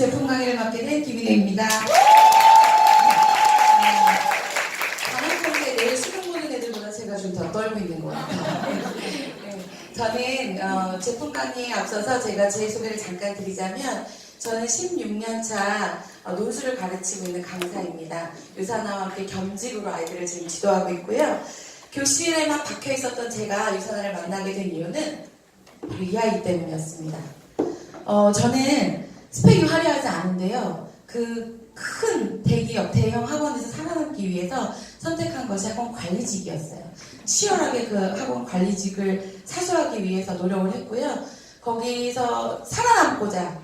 제품 강의를 맡게 된 김인혜입니다. 방학한테 내일 수능 보는 애들보다 제가 좀 더 떨고 있는 것 같아요. 저는 제품 강의에 앞서서 제가 제 소개를 잠깐 드리자면 저는 16년차 논술을 가르치고 있는 강사입니다. 유산화와 함께 겸직으로 아이들을 지금 지도하고 있고요. 교실에만 박혀 있었던 제가 유산화를 만나게 된 이유는 바로 이 아이 때문이었습니다. 저는 스펙이 화려하지 않은데요. 그 큰 대기업, 대형 학원에서 살아남기 위해서 선택한 것이 학원 관리직이었어요. 치열하게 그 학원 관리직을 사수하기 위해서 노력을 했고요. 거기서 살아남고자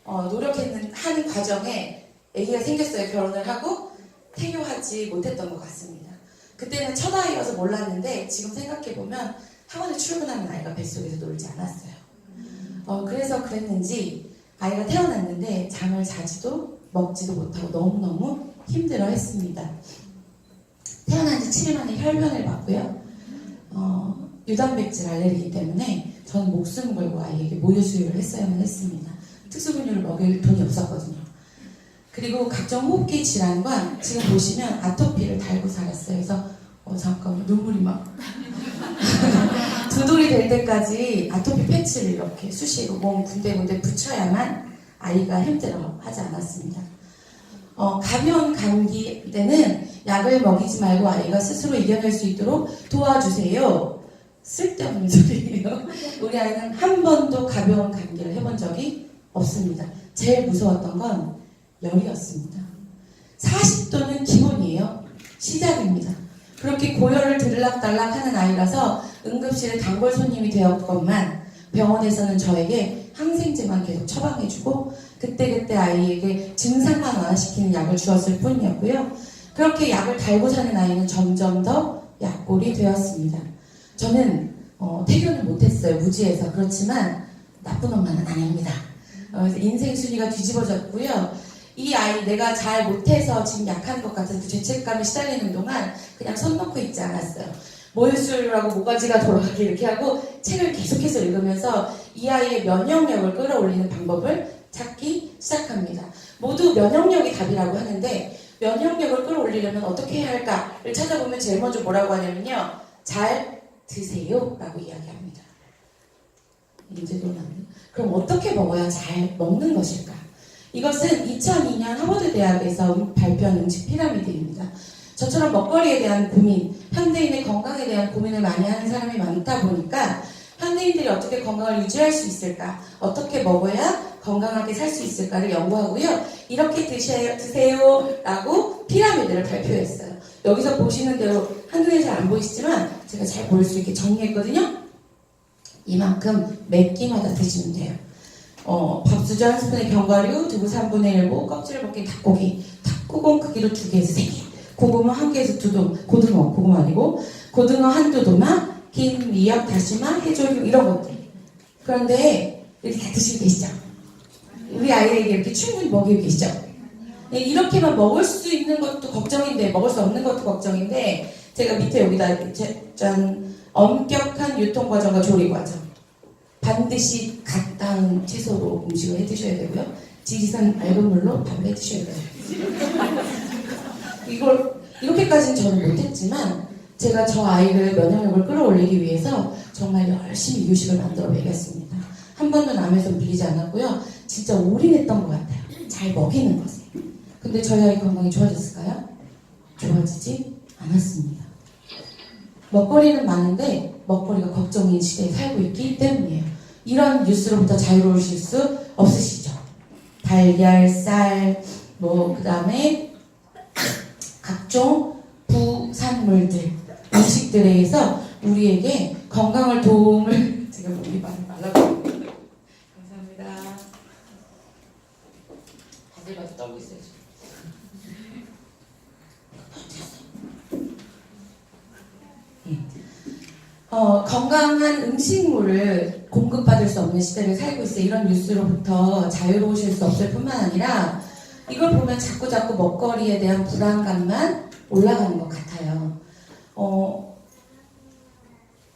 노력하는 과정에 아기가 생겼어요. 결혼을 하고 태교하지 못했던 것 같습니다. 그때는 첫 아이여서 몰랐는데 지금 생각해보면 학원에 출근하는 아이가 뱃속에서 놀지 않았어요. 그래서 그랬는지 아이가 태어났는데 잠을 자지도 먹지도 못하고 너무너무 힘들어했습니다. 태어난 지 7일 만에 혈변을 받고요. 유단백질 알레르기 때문에 저는 목숨 걸고 아이에게 모유 수유를 했어야만 했습니다. 특수분유를 먹일 돈이 없었거든요. 그리고 각종 호흡기 질환과 지금 보시면 아토피를 달고 살았어요. 그래서 잠깐만 눈물이 막 두 돌이 될 때까지 아토피 패치를 이렇게 수시로 몸 군데군데 붙여야만 아이가 힘들어하지 않았습니다. 가벼운 감기 때는 약을 먹이지 말고 아이가 스스로 이겨낼 수 있도록 도와주세요. 쓸데없는 소리예요. 우리 아이는 한 번도 가벼운 감기를 해본 적이 없습니다. 제일 무서웠던 건 열이었습니다. 40도는 기본이에요. 시작입니다. 그렇게 고열을 들락달락 하는 아이라서 응급실에 단골 손님이 되었건만 병원에서는 저에게 항생제만 계속 처방해주고 그때그때 아이에게 증상만 완화시키는 약을 주었을 뿐이었고요. 그렇게 약을 달고 사는 아이는 점점 더 약골이 되었습니다. 저는 태교는 못했어요. 무지해서. 그렇지만 나쁜 엄마는 아닙니다. 인생 순위가 뒤집어졌고요. 이 아이 내가 잘 못해서 지금 약한 것 같은 그 죄책감에 시달리는 동안 그냥 손 놓고 있지 않았어요. 모유수유라고 모가지가 돌아가게 이렇게 하고 책을 계속해서 읽으면서 이 아이의 면역력을 끌어올리는 방법을 찾기 시작합니다. 모두 면역력이 답이라고 하는데 면역력을 끌어올리려면 어떻게 해야 할까를 찾아보면 제일 먼저 뭐라고 하냐면요. 잘 드세요 라고 이야기합니다. 이제도 나는 그럼 어떻게 먹어야 잘 먹는 것일까? 이것은 2002년 하버드 대학에서 발표한 음식 피라미드입니다. 저처럼 먹거리에 대한 고민, 현대인의 건강에 대한 고민을 많이 하는 사람이 많다 보니까 현대인들이 어떻게 건강을 유지할 수 있을까? 어떻게 먹어야 건강하게 살 수 있을까를 연구하고요. 이렇게 드세요 라고 피라미드를 발표했어요. 여기서 보시는 대로 한눈에 잘 안 보이시지만 제가 잘 보일 수 있게 정리했거든요. 이만큼 몇 끼마다 드시면 돼요. 밥수저 한 스푼에 견과류, 두부 3분의 1, 껍질을 벗긴 닭고기, 닭고공 크기로 2개에서 3개, 고구마 1개에서 2도, 고등어 아니고, 고등어 1~2도마, 김, 미역, 다시마, 해조류 이런 것들. 그런데 이렇게 다 드시고 계시죠? 우리 아이에게 이렇게 충분히 먹이고 계시죠? 이렇게만 먹을 수 있는 것도 걱정인데, 먹을 수 없는 것도 걱정인데, 제가 밑에 여기다 짠, 엄격한 유통과정과 조리과정. 반드시 갓 닦은 채소로 음식을 해 드셔야 되고요. 지리산 맑은 물로 밥을 해 드셔야 돼요. 이걸 이렇게까지는 저는 못했지만 제가 저 아이를 면역력을 끌어올리기 위해서 정말 열심히 유식을 만들어 먹였습니다. 한 번도 남에서 물리지 않았고요. 진짜 올인했던 것 같아요. 잘 먹이는 것에. 근데 저희 아이 건강이 좋아졌을까요? 좋아지지 않았습니다. 먹거리는 많은데 먹거리가 걱정인 시대에 살고 있기 때문이에요. 이런 뉴스로부터 자유로우실 수 없으시죠? 달걀, 쌀, 그 다음에 각종 부산물들, 음식들에 의해서 우리에게 건강을 도움을 제가 우리 말을 말라고 감사합니다. 바들바들 떨고 있어요. 건강한 음식물을 공급받을 수 없는 시대를 살고 있어요. 이런 뉴스로부터 자유로우실 수 없을 뿐만 아니라 이걸 보면 자꾸자꾸 먹거리에 대한 불안감만 올라가는 것 같아요.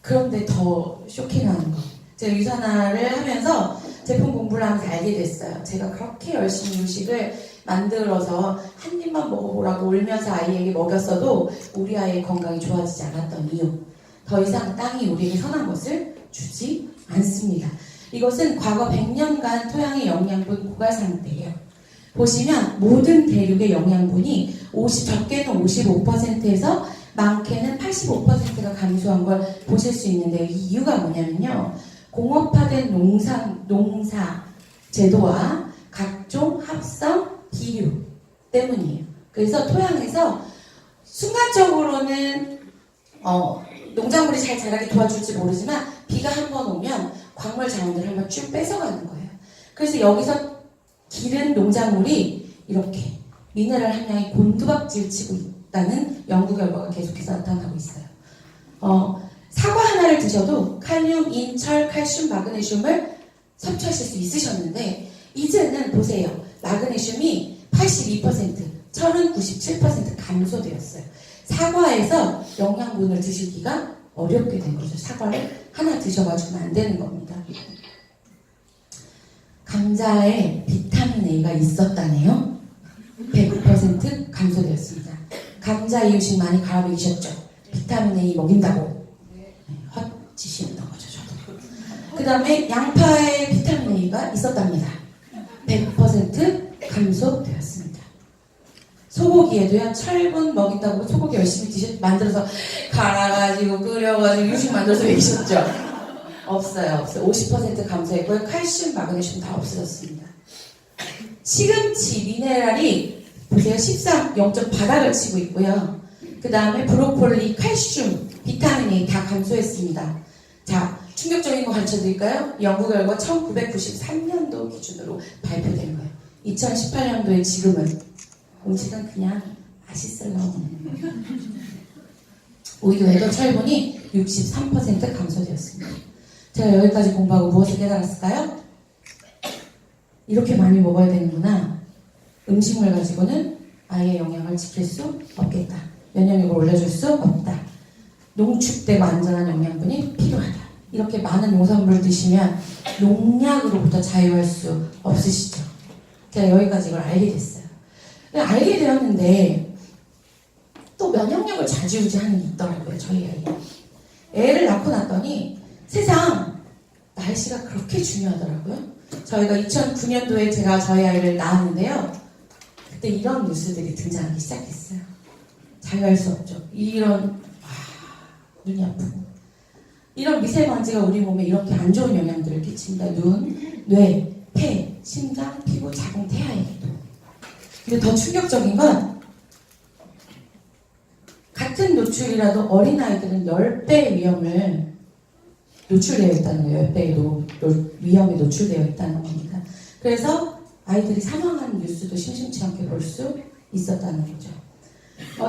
그런데 더 쇼킹한 거. 제가 유산화를 하면서 제품 공부를 하면서 알게 됐어요. 제가 그렇게 열심히 음식을 만들어서 한 입만 먹어보라고 울면서 아이에게 먹였어도 우리 아이의 건강이 좋아지지 않았던 이유. 더 이상 땅이 우리에게 선한 것을 주지 않습니다. 이것은 과거 100년간 토양의 영양분 고갈 상태예요. 보시면 모든 대륙의 영양분이 적게는 55%에서 많게는 85%가 감소한 걸 보실 수 있는데요. 이 이유가 뭐냐면요. 공업화된 농사 제도와 각종 합성 비료 때문이에요. 그래서 토양에서 순간적으로는 농작물이 잘 자라게 도와줄지 모르지만 비가 한번 오면 광물 자원들을 한번 쭉 뺏어가는 거예요. 그래서 여기서 기른 농작물이 이렇게 미네랄 함량이 곤두박질 치고 있다는 연구 결과가 계속해서 나타나고 있어요. 사과 하나를 드셔도 칼륨, 인, 철, 칼슘, 마그네슘을 섭취하실 수 있으셨는데 이제는 보세요. 마그네슘이 82%, 철은 97% 감소되었어요. 사과에서 영양분을 드시기가 어렵게 된 거죠. 사과를 하나 드셔가지고는 안 되는 겁니다. 감자에 비타민 A가 있었다네요. 100% 감소되었습니다. 감자 이유식 많이 갈아먹이셨죠? 비타민 A 먹인다고 헛짓이었던 거죠. 저도. 그 다음에 양파에 비타민 A가 있었답니다. 100% 감소되었습니다. 소고기에도요, 철분 먹인다고 소고기 열심히 만들어서 갈아가지고 끓여가지고 유식 만들어서 먹이셨죠? 없어요. 50% 감소했고요. 칼슘, 마그네슘 다 없어졌습니다. 시금치, 미네랄이 보세요. 0점 바닥을 치고 있고요. 그 다음에 브로콜리, 칼슘, 비타민 A 다 감소했습니다. 자, 충격적인 거 가르쳐드릴까요? 연구 결과 1993년도 기준으로 발표된 거예요. 2018년도에 지금은 음식은 그냥 맛있으려고 먹는 거예요. 우유에도 철분이 63% 감소되었습니다. 제가 여기까지 공부하고 무엇을 깨달았을까요? 이렇게 많이 먹어야 되는구나. 음식물 가지고는 아이의 영양을 지킬 수 없겠다. 면역력을 올려줄 수 없다. 농축되고 안전한 영양분이 필요하다. 이렇게 많은 농산물을 드시면 농약으로부터 자유할 수 없으시죠. 제가 여기까지 이걸 알게 됐어요. 알게 되었는데 또 면역력을 좌지우지하는 게 있더라고요. 저희 아이. 애를 낳고 났더니 세상 날씨가 그렇게 중요하더라고요. 저희가 2009년도에 제가 저희 아이를 낳았는데요. 그때 이런 뉴스들이 등장하기 시작했어요. 자유할 수 없죠. 눈이 아프고 이런 미세먼지가 우리 몸에 이렇게 안 좋은 영향들을 끼칩니다. 눈, 뇌, 폐, 심장, 피부, 자궁, 태아에게도. 근데 더 충격적인 건 같은 노출이라도 어린아이들은 10배의 위험을 노출되어 있다는 거예요. 10배의 위험에 노출되어 있다는 겁니다. 그래서 아이들이 사망하는 뉴스도 심심치 않게 볼 수 있었다는 거죠.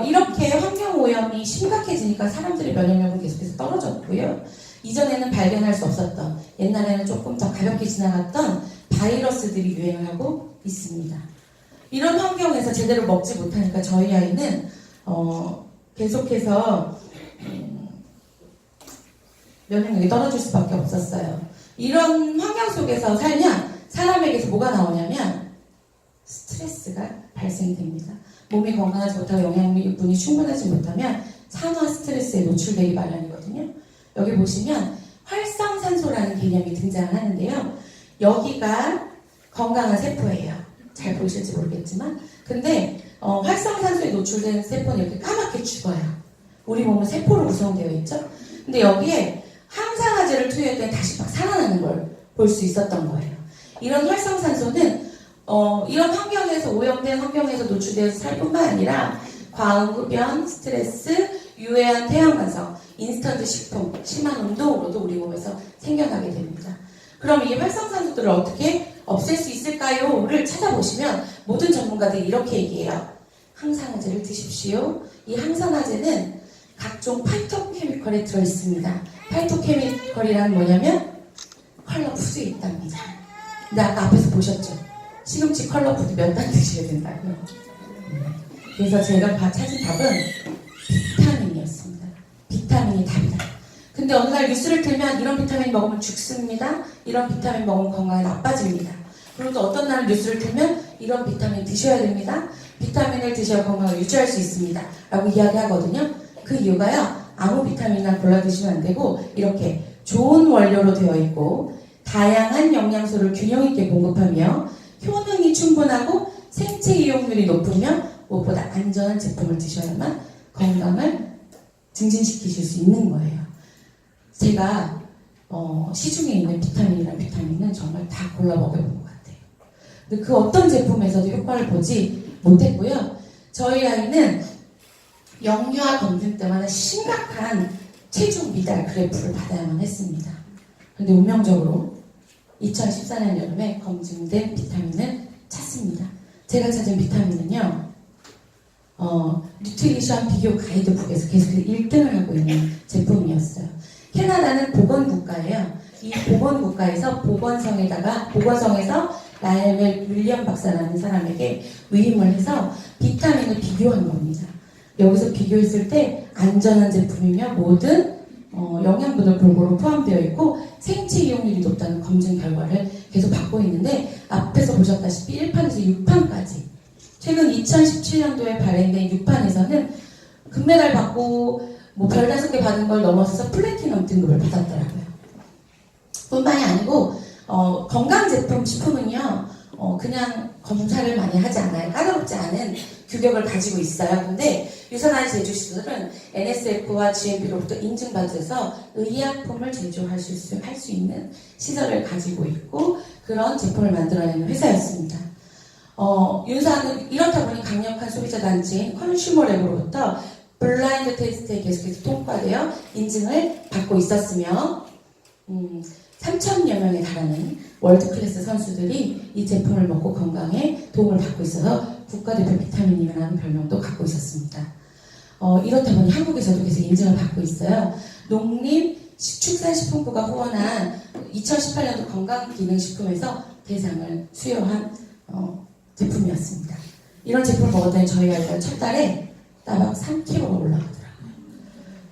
이렇게 환경오염이 심각해지니까 사람들의 면역력은 계속해서 떨어졌고요. 이전에는 발견할 수 없었던, 옛날에는 조금 더 가볍게 지나갔던 바이러스들이 유행을 하고 있습니다. 이런 환경에서 제대로 먹지 못하니까 저희 아이는 계속해서 면역력이 떨어질 수밖에 없었어요. 이런 환경 속에서 살면 사람에게서 뭐가 나오냐면 스트레스가 발생됩니다. 몸이 건강하지 못하고 영양분이 충분하지 못하면 산화 스트레스에 노출되기 마련이거든요. 여기 보시면 활성산소라는 개념이 등장하는데요. 여기가 건강한 세포예요. 잘 보이실지 모르겠지만 근데 활성산소에 노출된 세포는 이렇게 까맣게 죽어요. 우리 몸은 세포로 구성되어 있죠. 근데 여기에 항산화제를 투여했더니 다시 막 살아나는 걸 볼 수 있었던 거예요. 이런 활성산소는 이런 환경에서 오염된 환경에서 노출되어서 살 뿐만 아니라 과음, 흡연, 스트레스, 유해한 태양광선, 인스턴트 식품, 심한 운동으로도 우리 몸에서 생겨나게 됩니다. 그럼 이 활성산소들을 어떻게 없앨 수 있을까요?를 찾아보시면 모든 전문가들이 이렇게 얘기해요. 항산화제를 드십시오. 이 항산화제는 각종 파이토케미컬에 들어있습니다. 파이토케미컬이란 뭐냐면 컬러 푸드에 있답니다. 근데 아까 앞에서 보셨죠? 시금치 컬러 푸드 몇 단 드셔야 된다고요. 그래서 제가 찾은 답은 비타민이었습니다. 비타민이 답이다. 근데 어느 날 뉴스를 틀면 이런 비타민 먹으면 죽습니다. 이런 비타민 먹으면 건강이 나빠집니다. 그리고 또 어떤 날 뉴스를 틀면 이런 비타민 드셔야 됩니다. 비타민을 드셔야 건강을 유지할 수 있습니다. 라고 이야기하거든요. 그 이유가요. 아무 비타민이나 골라 드시면 안 되고 이렇게 좋은 원료로 되어 있고 다양한 영양소를 균형 있게 공급하며 효능이 충분하고 생체 이용률이 높으며 무엇보다 안전한 제품을 드셔야만 건강을 증진시키실 수 있는 거예요. 제가 시중에 있는 비타민은 정말 다 골라 먹여본 것 같아요. 근데 그 어떤 제품에서도 효과를 보지 못했고요. 저희 아이는 영유아 검진 때마다 심각한 체중 미달 그래프를 받아야만 했습니다. 그런데 운명적으로 2014년 여름에 검증된 비타민을 찾습니다. 제가 찾은 비타민은요, 뉴트리션 비교 가이드북에서 계속 1등을 하고 있는 제품이었어요. 캐나다는 보건국가예요. 이 보건국가에서 보건성에서 라이멜 윌리엄 박사라는 사람에게 위임을 해서 비타민을 비교한 겁니다. 여기서 비교했을 때 안전한 제품이며 모든 영양분을 골고루 포함되어 있고 생체 이용률이 높다는 검증 결과를 계속 받고 있는데 앞에서 보셨다시피 1판에서 6판까지 최근 2017년도에 발행된 6판에서는 금메달 받고 별 5개 받은 걸 넘어서서 플래티넘 등급을 받았더라고요. 뿐만이 아니고 건강제품 식품은요 그냥 검사를 많이 하지 않아요. 까다롭지 않은 규격을 가지고 있어요. 근데 유산아이 제조시설은 NSF와 GMP로부터 인증받아서 의약품을 제조할 수 있는 시설을 가지고 있고 그런 제품을 만들어내는 회사였습니다. 유산은 이렇다 보니 강력한 소비자 단체인 컨슈머랩으로부터 블라인드 테스트에 계속해서 통과되어 인증을 받고 있었으며 3,000여 명에 달하는 월드클래스 선수들이 이 제품을 먹고 건강에 도움을 받고 있어서 국가대표 비타민이라는 별명도 갖고 있었습니다. 이렇다 보니 한국에서도 계속 인증을 받고 있어요. 농림축산식품부가 후원한 2018년도 건강기능식품에서 대상을 수여한 제품이었습니다. 이런 제품을 먹었더니 저희 아이가 첫 달에 따박 3kg가 올라가더라고요.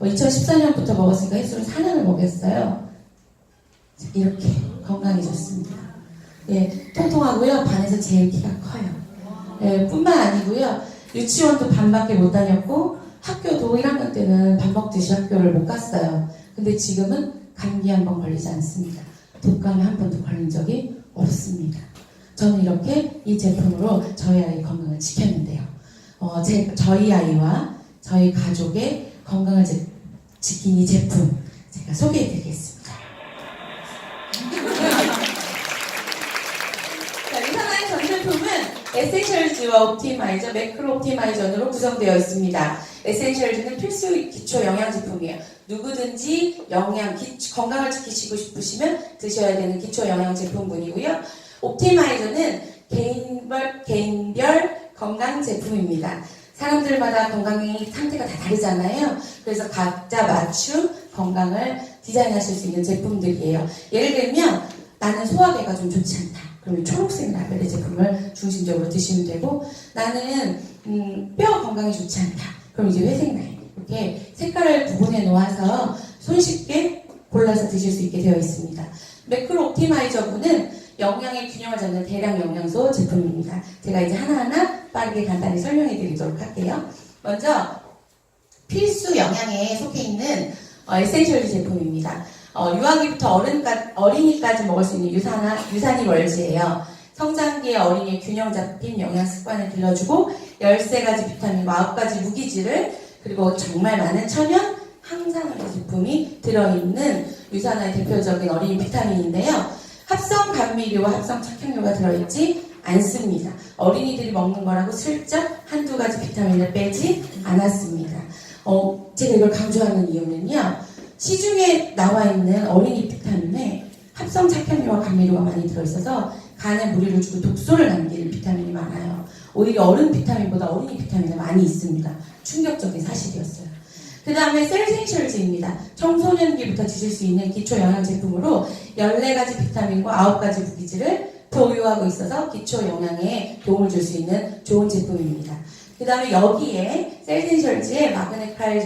2014년부터 먹었으니까 횟수를 4년을 먹였어요. 이렇게 건강해졌습니다. 예, 통통하고요. 반에서 제일 키가 커요. 예, 뿐만 아니고요. 유치원도 반밖에 못 다녔고 학교도 1학년 때는 밥 먹듯이 학교를 못 갔어요. 근데 지금은 감기 한 번 걸리지 않습니다. 독감에 한 번도 걸린 적이 없습니다. 저는 이렇게 이 제품으로 저희 아이 건강을 지켰는데요. 저희 아이와 저희 가족의 건강을 지킨 이 제품 제가 소개해드리겠습니다. 자, 유산아이 전 제품은 에센셜즈와 옵티마이저, 매크로 옵티마이저로 구성되어 있습니다. 에센셜즈는 필수 기초 영양 제품이에요. 누구든지 건강을 지키시고 싶으시면 드셔야 되는 기초 영양 제품군이고요. 옵티마이저는 개인별 건강 제품입니다. 사람들마다 건강의 상태가 다 다르잖아요. 그래서 각자 맞춤 건강을 디자인하실 수 있는 제품들이에요. 예를 들면 나는 소화계가 좀 좋지 않다. 그러면 초록색 라벨의 제품을 중심적으로 드시면 되고 나는 뼈 건강이 좋지 않다. 그럼 이제 회색 라벨 이렇게 색깔을 구분해 놓아서 손쉽게 골라서 드실 수 있게 되어 있습니다. 매크로 옵티마이저분은 영양의 균형을 잡는 대량 영양소 제품입니다. 제가 이제 하나하나 빠르게 간단히 설명해 드리도록 할게요. 먼저 필수 영양에 속해 있는 에센셜 제품입니다. 유아기부터 어린이까지 먹을 수 있는 유산이 월지예요. 성장기의 어린이의 균형 잡힌 영양 습관을 길러주고 13가지 비타민과 9가지 무기질을 그리고 정말 많은 천연 항산화 제품이 들어있는 유산화의 대표적인 어린이 비타민인데요. 합성 감미료와 합성 착향료가 들어있지 않습니다. 어린이들이 먹는 거라고 슬쩍 한두 가지 비타민을 빼지 않았습니다. 제가 이걸 강조하는 이유는요. 시중에 나와 있는 어린이 비타민에 합성 착향료와 감미료가 많이 들어있어서 간에 무리를 주고 독소를 남기는 비타민이 많아요. 오히려 어른 비타민보다 어린이 비타민이 많이 있습니다. 충격적인 사실이었어요. 그 다음에 셀센셜즈입니다. 청소년기부터 드실 수 있는 기초 영양 제품으로 14가지 비타민과 9가지 무기질을 보유하고 있어서 기초 영양에 도움을 줄 수 있는 좋은 제품입니다. 그 다음에 여기에 셀센셜즈에 마그네칼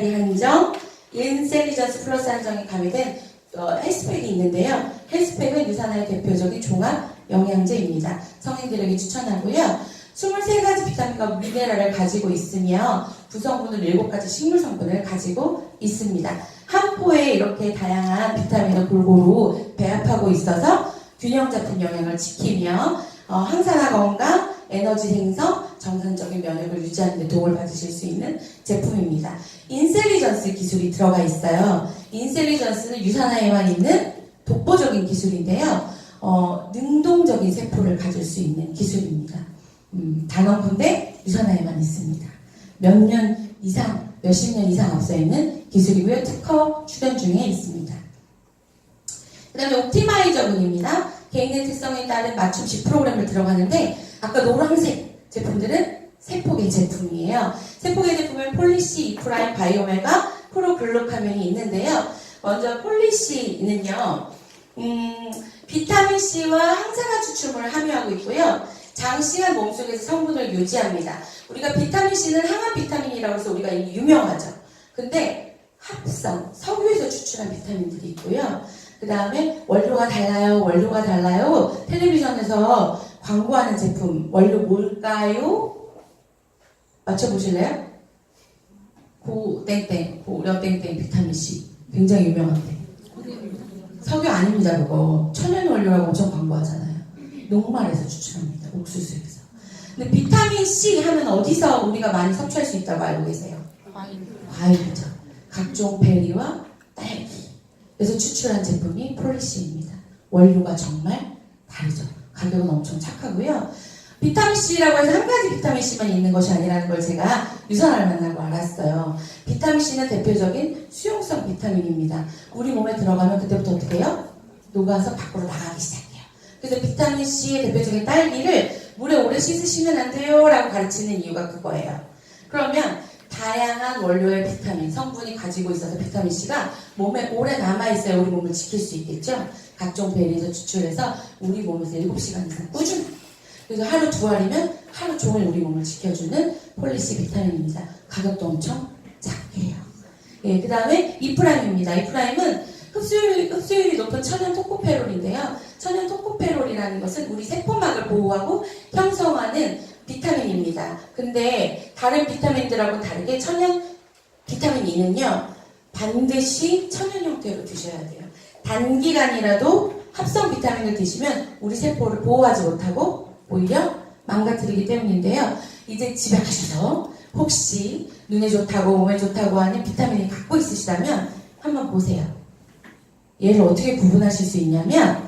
D 한정, 인셀리전스 플러스 한정이 가미된 헬스팩이 있는데요. 헬스팩은 유산화의 대표적인 종합 영양제입니다. 성인들에게 추천하고요. 23가지 비타민과 미네랄을 가지고 있으며 구성분은 7가지 식물 성분을 가지고 있습니다. 한 포에 이렇게 다양한 비타민을 골고루 배합하고 있어서 균형 잡힌 영양을 지키며 항산화 건강, 에너지 생성, 정상적인 면역을 유지하는 데 도움을 받으실 수 있는 제품입니다. 인셀리전스 기술이 들어가 있어요. 인셀리전스는 유산화에만 있는 독보적인 기술인데요. 능동적인 세포를 가질 수 있는 기술입니다. 단언컨대 유산화에만 있습니다. 몇 년 이상, 몇십 년 이상 앞서 있는 기술이고요. 특허 출연 중에 있습니다. 그 다음에 옵티마이저군입니다. 개인의 특성에 따른 맞춤식 프로그램을 들어가는데 아까 노란색 제품들은 세포계 제품이에요. 세포계 제품은 폴리시, 이프라임, 바이오메가, 프로글루카민이 있는데요. 먼저 폴리시는요. 비타민C와 항산화 추출물을 함유하고 있고요. 장시간 몸속에서 성분을 유지합니다. 우리가 비타민C는 항암 비타민이라고 해서 우리가 이미 유명하죠. 근데 합성, 석유에서 추출한 비타민들이 있고요. 그 다음에 원료가 달라요. 텔레비전에서 광고하는 제품, 원료 뭘까요? 맞춰보실래요? 고려땡땡 비타민C. 굉장히 유명한데. 석유 아닙니다, 그거. 천연 원료라고 엄청 광고하잖아요. 녹말에서 추출합니다, 옥수수에서. 근데 비타민C 하면 어디서 우리가 많이 섭취할 수 있다고 알고 계세요? 과일이죠. 각종 베리와 딸기. 그래서 추출한 제품이 폴리시입니다. 원료가 정말 다르죠. 가격은 엄청 착하고요. 비타민C라고 해서 한 가지 비타민C만 있는 것이 아니라는 걸 제가 유산화를 만나고 알았어요. 비타민C는 대표적인 수용성 비타민입니다. 우리 몸에 들어가면 그때부터 어떻게 해요? 녹아서 밖으로 나가기 시작해요. 그래서 비타민C의 대표적인 딸기를 물에 오래 씻으시면 안 돼요 라고 가르치는 이유가 그거예요. 그러면 다양한 원료의 비타민, 성분이 가지고 있어서 비타민C가 몸에 오래 남아있어야 우리 몸을 지킬 수 있겠죠? 각종 베리에서 추출해서 우리 몸에서 7시간 이상 꾸준히. 그래서 하루 2알이면 하루 종일 우리 몸을 지켜주는 폴리시 비타민입니다. 가격도 엄청 작게요. 예, 그 다음에 이프라임입니다. 이프라임은 흡수율이 높은 천연 토코페롤인데요. 천연 토코페롤이라는 것은 우리 세포막을 보호하고 형성하는 비타민입니다. 근데 다른 비타민들하고 다르게 천연 비타민 E는요. 반드시 천연 형태로 드셔야 돼요. 단기간이라도 합성 비타민을 드시면 우리 세포를 보호하지 못하고 오히려 망가뜨리기 때문인데요. 이제 집에 가셔서 혹시 눈에 좋다고 몸에 좋다고 하는 비타민을 갖고 있으시다면 한번 보세요. 얘를 어떻게 구분하실 수 있냐면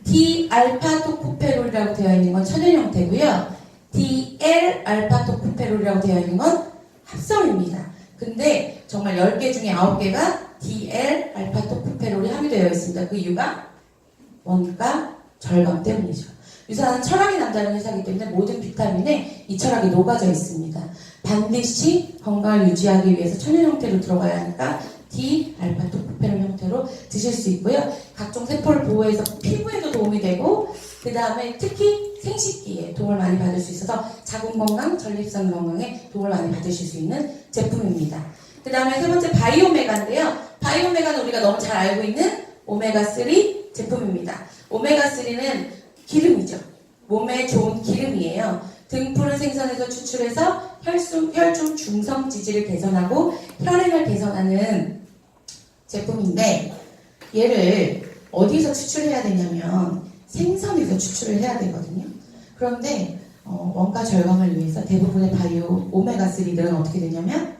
D알파토코페롤이라고 되어 있는 건 천연 형태고요. DL알파토코페롤이라고 되어 있는 건 합성입니다. 근데 정말 10개 중에 9개가 DL알파토코페롤이 함유되어 있습니다. 그 이유가 원가 절감 때문이죠. 유산은 철학이 남다른 회사이기 때문에 모든 비타민에 이 철학이 녹아져 있습니다. 반드시 건강을 유지하기 위해서 천연 형태로 들어가야 하니까 D알파토코페롤 형태로 드실 수 있고요. 각종 세포를 보호해서 피부에도 도움이 되고 그 다음에 특히 생식기에 도움을 많이 받을 수 있어서 자궁 건강, 전립선 건강에 도움을 많이 받으실 수 있는 제품입니다. 그 다음에 세 번째 바이오메가인데요. 바이오메가는 우리가 너무 잘 알고 있는 오메가3 제품입니다. 오메가3는 기름이죠. 몸에 좋은 기름이에요. 등푸른 생선에서 추출해서 혈중 중성 지질을 개선하고 혈행을 개선하는 제품인데 얘를 어디서 추출해야 되냐면 생선에서 추출을 해야 되거든요. 그런데 원가 절감을 위해서 대부분의 바이오 오메가3들은 어떻게 되냐면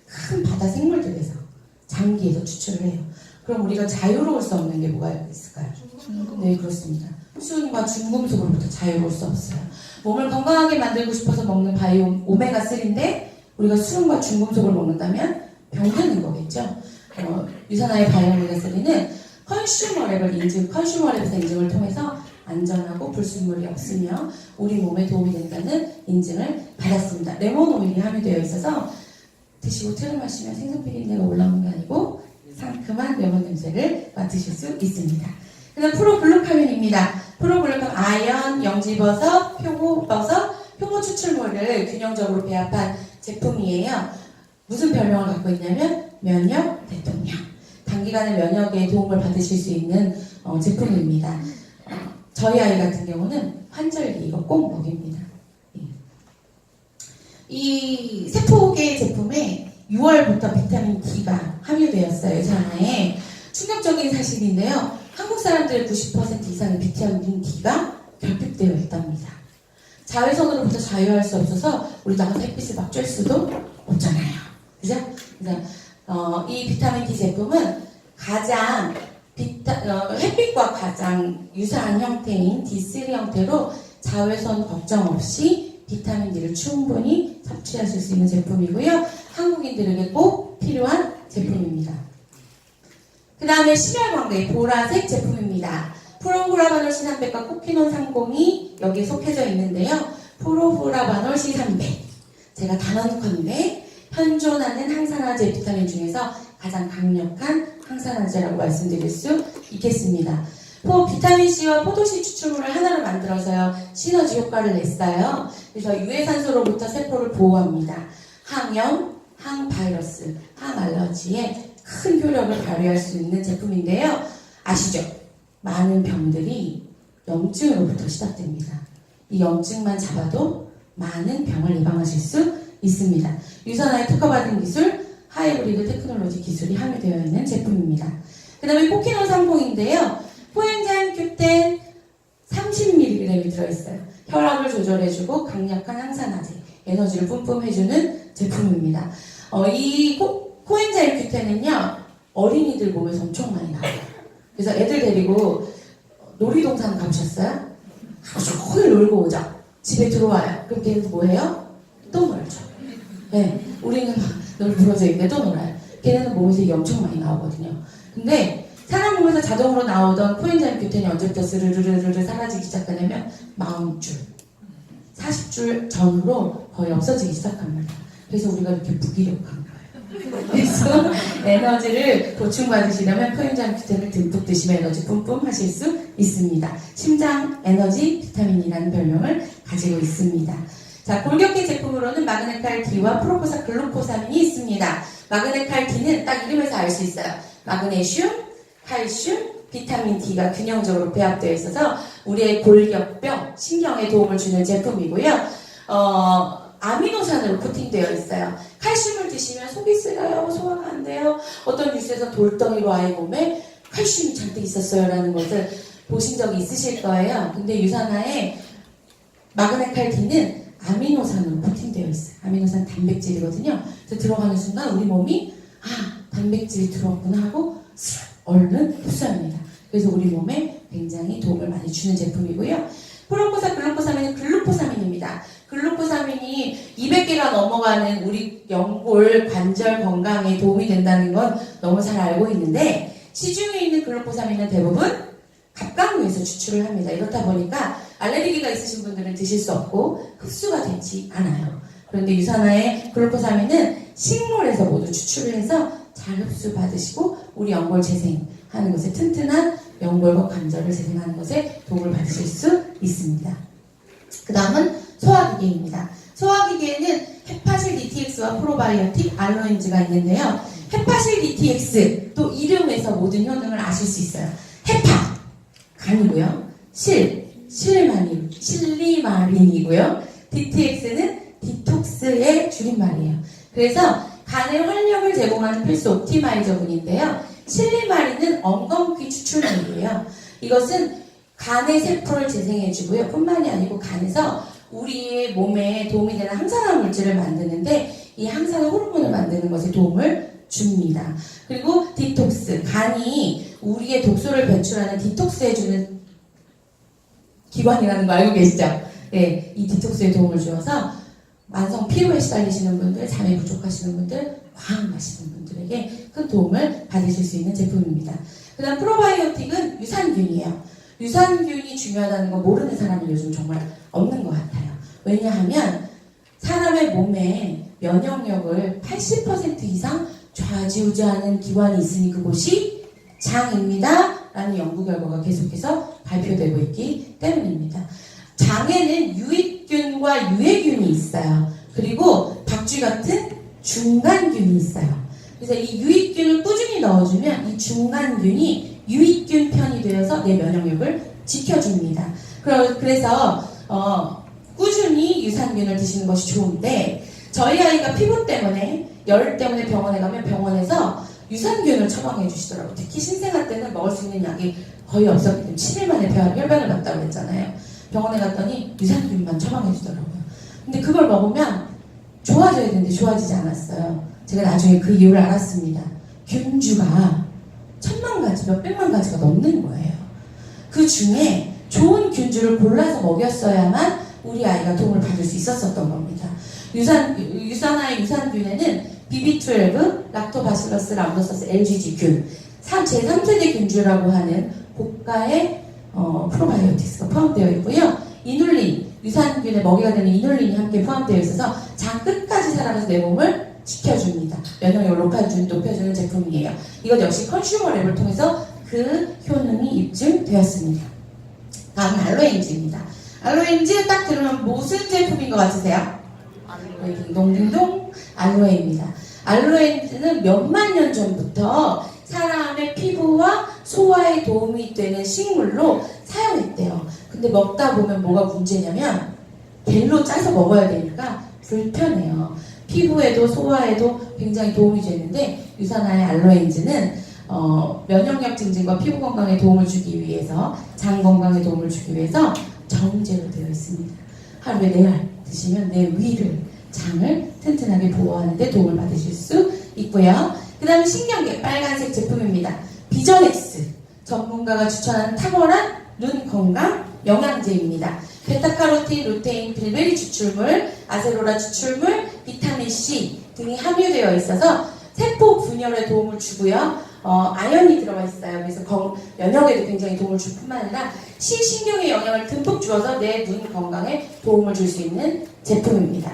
큰 바다 생물들에서 장기에서 추출을 해요. 그럼 우리가 자유로울 수 없는 게 뭐가 있을까요? 네, 그렇습니다. 수은과 중금속으로부터 자유로울 수 없어요. 몸을 건강하게 만들고 싶어서 먹는 바이오 오메가3인데 우리가 수은과 중금속을 먹는다면 병드는 거겠죠. 유산화의 바이오 오메가3는 컨슈머랩에서 인증을 통해서 안전하고 불순물이 없으며 우리 몸에 도움이 된다는 인증을 받았습니다. 레몬 오일이 함유되어 있어서 드시고 틀을 마시면 생선 비린내가 올라오는 게 아니고 상큼한 레몬 냄새를 맡으실 수 있습니다. 그 다음 프로글루카민입니다. 프로글루카민 아연, 영지버섯, 표고 추출물을 균형적으로 배합한 제품이에요. 무슨 별명을 갖고 있냐면 면역 대통령. 장기간의 면역에 도움을 받으실 수 있는 제품입니다. 저희 아이 같은 경우는 환절기 이거 꼭 먹입니다. 이 세포계 제품에 6월부터 비타민 D가 함유되었어요. 유산화에. 충격적인 사실인데요. 한국 사람들의 90% 이상의 비타민 D가 결핍되어 있답니다. 자외선으로부터 자유할 수 없어서 우리 나가서 햇빛을 막 쬐 수도 없잖아요. 그죠? 그래서 이 비타민 D 제품은 가장 햇빛과 가장 유사한 형태인 D3 형태로 자외선 걱정 없이 비타민 D를 충분히 섭취하실 수 있는 제품이고요. 한국인들에게 꼭 필요한 제품입니다. 그 다음에 심혈관계 보라색 제품입니다. 프로후라바놀 C300과 코피논 30이 여기에 속해져 있는데요. 프로후라바놀 C300 제가 단언컨대 현존하는 항산화제 비타민 중에서 가장 강력한 항산화제라고 말씀드릴 수 있겠습니다. 비타민C와 포도씨 추출물을 하나로 만들어서요. 시너지 효과를 냈어요. 그래서 유해산소로부터 세포를 보호합니다. 항염, 항바이러스, 항알러지에 큰 효력을 발휘할 수 있는 제품인데요. 아시죠? 많은 병들이 염증으로부터 시작됩니다. 이 염증만 잡아도 많은 병을 예방하실 수 있습니다. 유산화에 특허받은 기술, 하이브리드 테크놀로지 기술이 함유되어 있는 제품입니다. 그 다음에 코키논 30인데요. 코엔자임 Q10 30mg이 들어있어요. 혈압을 조절해주고 강력한 항산화제, 에너지를 뿜뿜 해주는 제품입니다. 이 코엔자임 Q10은요, 어린이들 몸에서 엄청 많이 나와요. 그래서 애들 데리고 놀이동산 가보셨어요? 하루 종일 놀고 오죠. 집에 들어와요. 그럼 걔네들 뭐 해요? 또 놀죠. 네, 우리는 막 늘 부러져 있는데 또 놀아요. 걔네는 몸에서 이게 엄청 많이 나오거든요. 근데 사람 몸에서 자동으로 나오던 코엔자임 Q10이 언제부터 스르르르르 사라지기 시작하냐면 40줄, 40줄 전후로 거의 없어지기 시작합니다. 그래서 우리가 이렇게 무기력한 거예요. 그래서 에너지를 보충받으시려면 코엔자임 Q10을 듬뿍 드시면 에너지 뿜뿜 하실 수 있습니다. 심장 에너지 비타민이라는 별명을 가지고 있습니다. 자, 골격계 제품으로는 마그네칼 D와 프로포사 글루코사민이 있습니다. 마그네칼 D는 딱 이름에서 알 수 있어요. 마그네슘, 칼슘, 비타민 D가 균형적으로 배합되어 있어서 우리의 골격뼈, 신경에 도움을 주는 제품이고요. 아미노산으로 코팅되어 있어요. 칼슘을 드시면 속이 쓰려요, 소화가 안 돼요. 어떤 뉴스에서 돌덩이로 아이 몸에 칼슘이 잔뜩 있었어요 라는 것을 보신 적이 있으실 거예요. 근데 유산화에 마그네칼 D는 아미노산으로 코팅되어 있어요. 아미노산 단백질이거든요. 그래서 들어가는 순간 우리 몸이 단백질이 들어왔구나 하고 얼른 흡수합니다. 그래서 우리 몸에 굉장히 도움을 많이 주는 제품이고요. 프로포사 글루코사민은 글루코사민입니다. 글루코사민이 200개가 넘어가는 우리 연골 관절 건강에 도움이 된다는 건 너무 잘 알고 있는데 시중에 있는 글루코사민은 대부분 갑각류에서 추출을 합니다. 이렇다 보니까 알레르기가 있으신 분들은 드실 수 없고 흡수가 되지 않아요. 그런데 유산화의 글루코사민은 식물에서 모두 추출을 해서 잘 흡수 받으시고 우리 연골 재생하는 것에 튼튼한 연골과 관절을 재생하는 것에 도움을 받으실 수 있습니다. 그 다음은 소화기계입니다. 소화기계에는 헤파실 DTX와 프로바이오틱 알로엔즈가 있는데요. 헤파실 DTX 또 이름에서 모든 효능을 아실 수 있어요. 헤파 간이고요. 실리마린이고요. DTX는 디톡스의 줄임말이에요. 그래서 간에 활력을 제공하는 필수 옵티마이저군인데요. 실리마린은 엉겅퀴 추출물이에요. 이것은 간의 세포를 재생해주고요. 뿐만이 아니고 간에서 우리의 몸에 도움이 되는 항산화 물질을 만드는데 이 항산화 호르몬을 만드는 것에 도움을 줍니다. 그리고 디톡스, 간이 우리의 독소를 배출하는 디톡스해주는 기관이라는 거 알고 계시죠? 네, 이 디톡스에 도움을 주어서 만성 피로에 시달리시는 분들, 잠이 부족하시는 분들, 과학 마시는 분들에게 큰 도움을 받으실 수 있는 제품입니다. 그 다음 프로바이오틱은 유산균이에요. 유산균이 중요하다는 거 모르는 사람이 요즘 정말 없는 것 같아요. 왜냐하면 사람의 몸에 면역력을 80% 이상 좌지우지하는 기관이 있으니 그곳이 장입니다. 라는 연구 결과가 계속해서 발표되고 있기 때문입니다. 장에는 유익균과 유해균이 있어요. 그리고 박쥐 같은 중간균이 있어요. 그래서 이 유익균을 꾸준히 넣어주면 이 중간균이 유익균 편이 되어서 내 면역력을 지켜줍니다. 그래서 꾸준히 유산균을 드시는 것이 좋은데 저희 아이가 피부 때문에 열 때문에 병원에 가면 병원에서 유산균을 처방해 주시더라고요. 특히 신생아 때는 먹을 수 있는 약이 거의 없었기 때문에 7일 만에 혈변을 갔다고 했잖아요. 병원에 갔더니 유산균만 처방해 주더라고요. 근데 그걸 먹으면 좋아져야 되는데 좋아지지 않았어요. 제가 나중에 그 이유를 알았습니다. 균주가 1000만 가지, 몇백만 가지가 넘는 거예요. 그 중에 좋은 균주를 골라서 먹였어야만 우리 아이가 도움을 받을 수 있었던 겁니다. 유산화의 유산균에는 BB12, 락토바실러스 람노서스 LGG균, 제3세대 균주라고 하는 고가의 프로바이오틱스가 포함되어 있고요. 이눌린, 유산균의 먹이가 되는 이눌린이 함께 포함되어 있어서 장 끝까지 살아가서 내 몸을 지켜줍니다. 면역력을 높여주는 제품이에요. 이것 역시 컨슈머 랩을 통해서 그 효능이 입증되었습니다. 다음은 알로엔즈입니다. 알로엔즈 딱 들으면 무슨 제품인 것 같으세요? 딩동딩동 알로에입니다. 알로엔즈는 몇만 년 전부터 사람의 피부와 소화에 도움이 되는 식물로 사용했대요. 근데 먹다 보면 뭐가 문제냐면 겔로 짜서 먹어야 되니까 불편해요. 피부에도 소화에도 굉장히 도움이 되는데 유산화의 알로엔즈는 면역력 증진과 피부 건강에 도움을 주기 위해서 장 건강에 도움을 주기 위해서 정제로 되어 있습니다. 하루에 4알 드시면 내 위를 장을 튼튼하게 보호하는 데 도움을 받으실 수 있고요. 그 다음에 신경계 빨간색 제품입니다. 비전엑스 전문가가 추천하는 탁월한 눈 건강 영양제입니다. 베타카로틴, 루테인, 빌베리 추출물, 아세로라 추출물, 비타민C 등이 함유되어 있어서 세포 분열에 도움을 주고요. 아연이 들어가 있어요. 그래서 면역에도 굉장히 도움을 줄 뿐만 아니라 신경에 영향을 듬뿍 주어서 내 눈 건강에 도움을 줄 수 있는 제품입니다.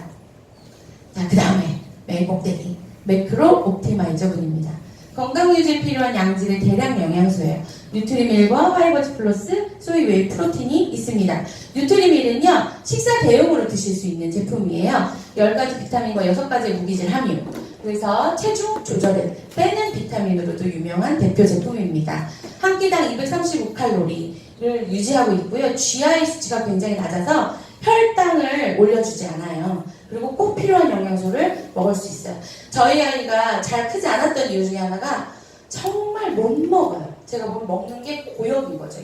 자, 그 다음에 맨 꼭대기 매크로 옵티마이저 분입니다. 건강 유지에 필요한 양질의 대량 영양소예요. 뉴트리밀과 화이버즈 플러스 소이웨이 프로틴이 있습니다. 뉴트리밀은요 식사 대용으로 드실 수 있는 제품이에요. 10가지 비타민과 6가지의 무기질 함유. 그래서 체중 조절을 빼는 비타민으로도 유명한 대표 제품입니다. 한 끼당 235칼로리를 유지하고 있고요. GI 수치가 굉장히 낮아서 혈당을 올려주지 않아요. 그리고 꼭 필요한 영양소를 먹을 수 있어요. 저희 아이가 잘 크지 않았던 이유 중에 하나가 정말 못 먹어요. 제가 먹는 게 고역인 거죠.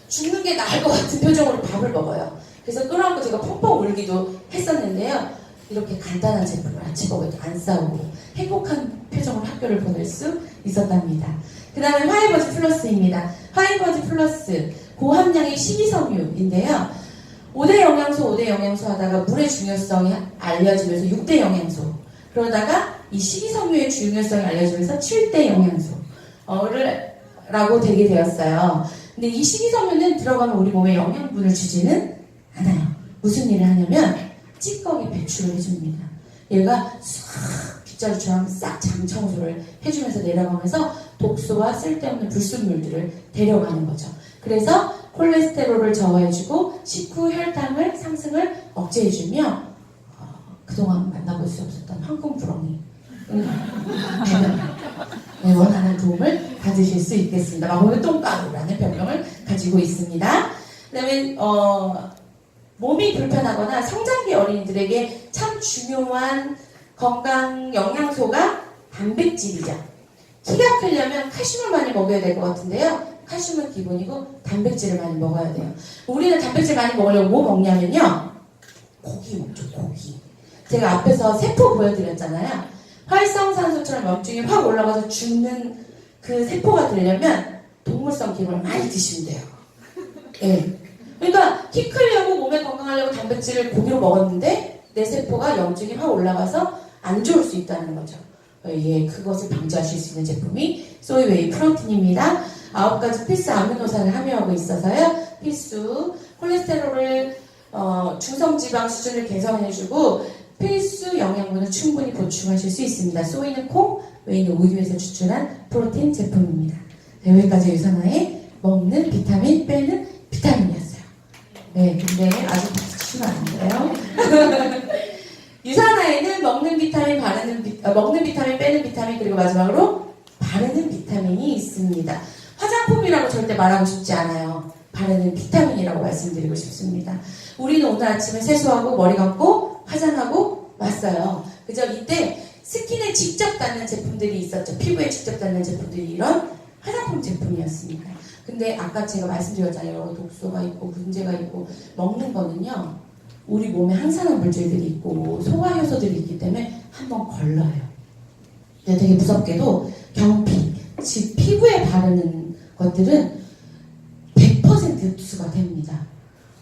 죽는 게 나을 것 같은 표정으로 밥을 먹어요. 그래서 끌어안고 제가 펑펑 울기도 했었는데요. 이렇게 간단한 제품을 아침 먹을 때 안 싸우고 행복한 표정으로 학교를 보낼 수 있었답니다. 그 다음에 화이버즈 플러스입니다. 화이버즈 플러스 고함량의 식이섬유인데요. 5대 영양소 하다가 물의 중요성이 알려지면서 6대 영양소, 그러다가 이 식이섬유의 중요성이 알려지면서 7대 영양소라고 되게 되었어요. 근데 이 식이섬유는 들어가면 우리 몸에 영양분을 주지는 않아요. 무슨 일을 하냐면 찌꺼기 배출을 해줍니다. 얘가 싹 빗자루처럼 싹 장 청소를 해주면서 내려가면서 독소와 쓸데없는 불순물들을 데려가는 거죠. 그래서 콜레스테롤을 저하해주고 식후 혈당을 상승을 억제해주며 그동안 만나볼 수 없었던 황금부렁이 원하는 도움을 받으실 수 있겠습니다. 마법의 똥가루라는 별명을 가지고 있습니다. 그 다음에 몸이 불편하거나 성장기 어린이들에게 참 중요한 건강 영양소가 단백질이죠. 키가 크려면 칼슘을 많이 먹어야 될 것 같은데요. 칼슘은 기본이고 단백질을 많이 먹어야 돼요. 우리는 단백질 많이 먹으려고 뭐 먹냐면요. 고기 먹죠, 고기. 제가 앞에서 세포 보여드렸잖아요. 활성산소처럼 염증이 확 올라가서 죽는 그 세포가 되려면 동물성 기름을 많이 드시면 돼요. 네. 그러니까 키 크려고 몸에 건강하려고 단백질을 고기로 먹었는데 내 세포가 염증이 확 올라가서 안 좋을 수 있다는 거죠. 예, 그것을 방지하실 수 있는 제품이 소이웨이 프로틴입니다. 9가지 필수 아미노산을 함유하고 있어서요. 필수 콜레스테롤을 중성지방 수준을 개선해주고 필수 영양분을 충분히 보충하실 수 있습니다. 소이는 콩, 웨이는 우유에서 추출한 프로틴 제품입니다. 네, 여기까지 유산화에 먹는 비타민, 빼는 비타민이었어요. 네, 근데 아직 박수 치면 안 돼요. 유산화에는 먹는 비타민, 바르는 먹는 비타민, 빼는 비타민, 그리고 마지막으로 바르는 비타민이 있습니다. 화장품이라고 절대 말하고 싶지 않아요. 바르는 비타민이라고 말씀드리고 싶습니다. 우리는 오늘 아침에 세수하고 머리 감고 화장하고 왔어요. 그죠? 이때 스킨에 직접 닿는 제품들이 있었죠. 피부에 직접 닿는 제품들이 이런 화장품 제품이었습니다. 근데 아까 제가 말씀드렸잖아요. 여러 독소가 있고 문제가 있고 먹는 거는요. 우리 몸에 항산화 물질들이 있고 소화 효소들이 있기 때문에 한번 걸러요. 되게 무섭게도 경피, 즉 피부에 바르는 것들은 100% 흡수가 됩니다.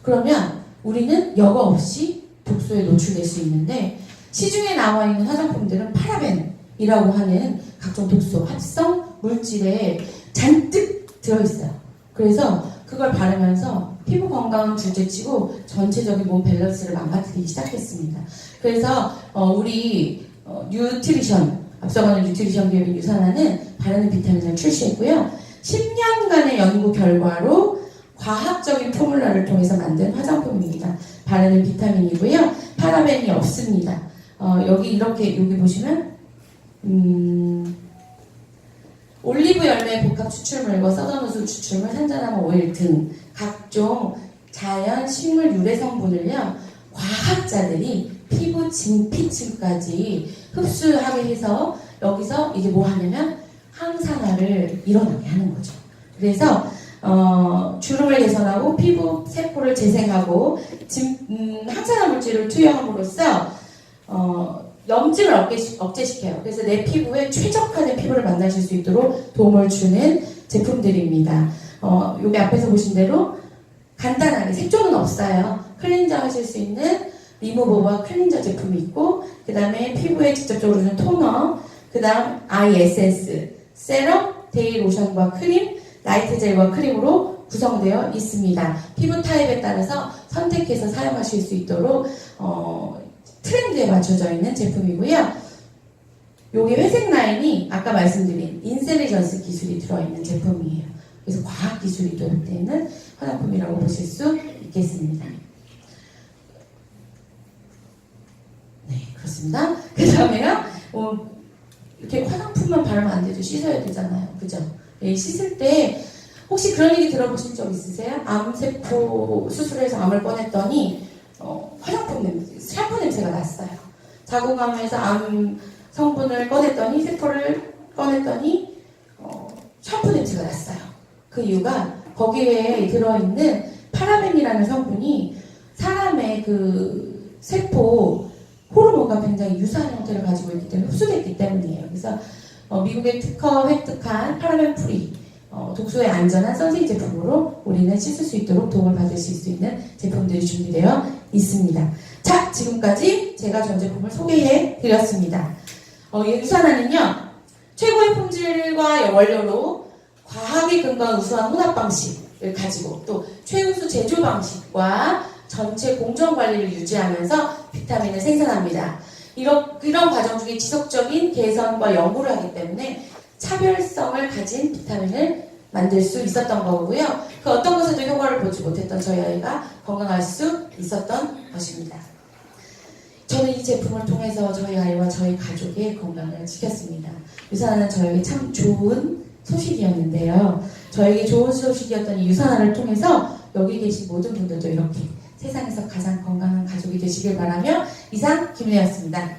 그러면 우리는 여과 없이 독소에 노출될 수 있는데 시중에 나와 있는 화장품들은 파라벤이라고 하는 각종 독소, 합성 물질에 잔뜩 들어있어요. 그래서 그걸 바르면서 피부 건강은 둘째치고 전체적인 몸 밸런스를 망가뜨리기 시작했습니다. 그래서 우리 뉴트리션, 앞서가는 뉴트리션 기업인 유산화는 바르는 비타민을 출시했고요. 10년간의 연구 결과로 과학적인 포뮬러를 통해서 만든 화장품입니다. 바르는 비타민이고요. 파라벤이 없습니다. 여기 보시면 올리브 열매 복합 추출물과 서던우수 추출물, 산자나무 오일 등 각종 자연 식물 유래 성분을요 과학자들이 피부 진피층까지 흡수하게 해서 여기서 이제 뭐 하냐면 항산화를 일어나게 하는 거죠. 그래서 주름을 개선하고 피부 세포를 재생하고 항산화 물질을 투여함으로써 염증을 억제시켜요. 그래서 내 피부에 최적화된 피부를 만나실 수 있도록 도움을 주는 제품들입니다. 여기 앞에서 보신 대로 간단하게 색조는 없어요. 클렌저 하실 수 있는 리무버와 클렌저 제품이 있고 그 다음에 피부에 직접적으로 주는 토너, 그 다음 아이 에센스, 세럼, 데이 로션과 크림, 라이트 젤과 크림으로 구성되어 있습니다. 피부 타입에 따라서 선택해서 사용하실 수 있도록 트렌드에 맞춰져 있는 제품이고요. 여기 회색 라인이 아까 말씀드린 인셀리전스 기술이 들어있는 제품이에요. 그래서 과학 기술이 도입되는 화장품이라고 보실 수 있겠습니다. 네, 그렇습니다. 그 다음에요. 이렇게 화장품만 바르면 안 되죠. 씻어야 되잖아요. 그죠? 네, 씻을 때 혹시 그런 얘기 들어보신 적 있으세요? 암세포 수술해서 암을 꺼냈더니 화장품 냄새, 샴푸 냄새가 났어요. 자궁암에서 암 성분을 꺼냈더니 세포를 꺼냈더니 샴푸 냄새가 났어요. 그 이유가 거기에 들어있는 파라벤이라는 성분이 사람의 그 세포 호르몬과 굉장히 유사한 형태를 가지고 있기 때문에 흡수됐기 때문이에요. 그래서 미국의 특허 획득한 파라벤 프리 독소에 안전한 선생님 제품으로 우리는 씻을 수 있도록 도움을 받으실 수 있는 제품들이 준비되어 있습니다. 자, 지금까지 제가 전 제품을 소개해 드렸습니다. 유산화는요, 최고의 품질과 원료로 과학에 근거한 우수한 혼합 방식을 가지고 또 최우수 제조 방식과 전체 공정 관리를 유지하면서 비타민을 생산합니다. 이런 과정 중에 지속적인 개선과 연구를 하기 때문에 차별성을 가진 비타민을 만들 수 있었던 거고요. 그 어떤 것에도 효과를 보지 못했던 저희 아이가 건강할 수 있었던 것입니다. 저는 이 제품을 통해서 저희 아이와 저희 가족의 건강을 지켰습니다. 유산화는 저에게 참 좋은 소식이었는데요. 저에게 좋은 소식이었던 이 유산화를 통해서 여기 계신 모든 분들도 이렇게 세상에서 가장 건강한 가족이 되시길 바라며 이상 김은혜였습니다.